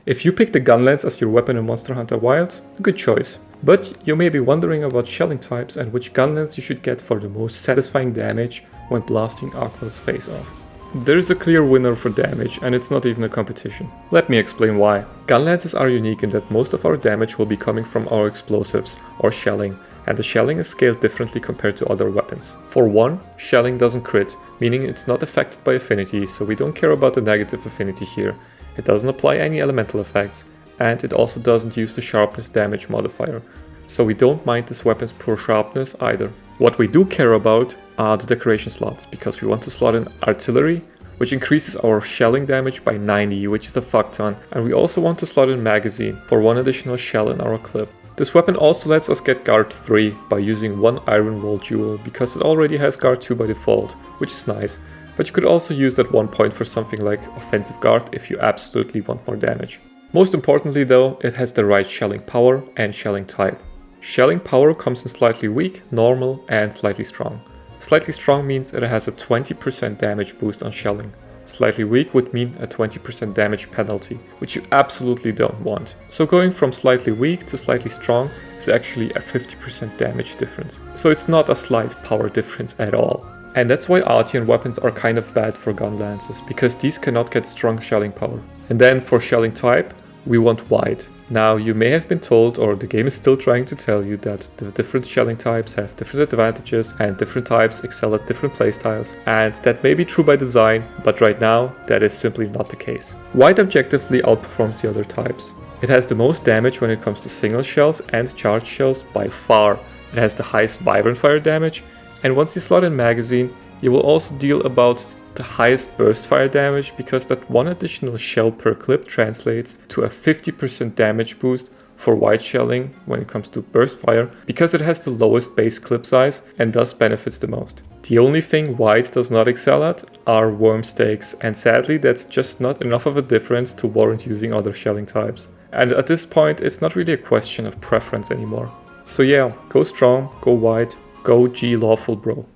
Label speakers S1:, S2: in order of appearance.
S1: If you pick the Gunlance as your weapon in Monster Hunter Wilds, good choice. But you may be wondering about shelling types and which Gunlance you should get for the most satisfying damage when blasting Arcwell's face off. There is a clear winner for damage, and it's not even a competition. Let me explain why. Gunlances are unique in that most of our damage will be coming from our explosives or shelling, and the shelling is scaled differently compared to other weapons. For one, shelling doesn't crit, meaning it's not affected by affinity, so we don't care about the negative affinity here. It doesn't apply any elemental effects, and it also doesn't use the sharpness damage modifier, so we don't mind this weapon's poor sharpness either. What we do care about are the decoration slots, because we want to slot in artillery, which increases our shelling damage by 90, which is a fuck ton, and we also want to slot in magazine for 1 additional shell in our clip. This weapon also lets us get guard 3 by using 1 iron wall jewel, because it already has guard 2 by default, which is nice, but you could also use that 1 point for something like offensive guard if you absolutely want more damage. Most importantly though, it has the right shelling power and shelling type. Shelling power comes in slightly weak, normal and slightly strong. Slightly strong means it has a 20% damage boost on shelling. Slightly weak would mean a 20% damage penalty, which you absolutely don't want. So going from slightly weak to slightly strong is actually a 50% damage difference. So it's not a slight power difference at all. And that's why Artian weapons are kind of bad for gun lances, because these cannot get strong shelling power. And then for shelling type, we want wide. Now, you may have been told, or the game is still trying to tell you, that the different shelling types have different advantages and different types excel at different playstyles. And that may be true by design, but right now, that is simply not the case. Wide objectively outperforms the other types. It has the most damage when it comes to single shells and charged shells by far. It has the highest vibrant fire damage, and once you slot in magazine, you will also deal about the highest burst fire damage, because that 1 additional shell per clip translates to a 50% damage boost for wide shelling when it comes to burst fire, because it has the lowest base clip size and thus benefits the most. The only thing wide does not excel at are worm stakes, and sadly that's just not enough of a difference to warrant using other shelling types. And at this point it's not really a question of preference anymore. So yeah, go strong, go wide, go G lawful bro.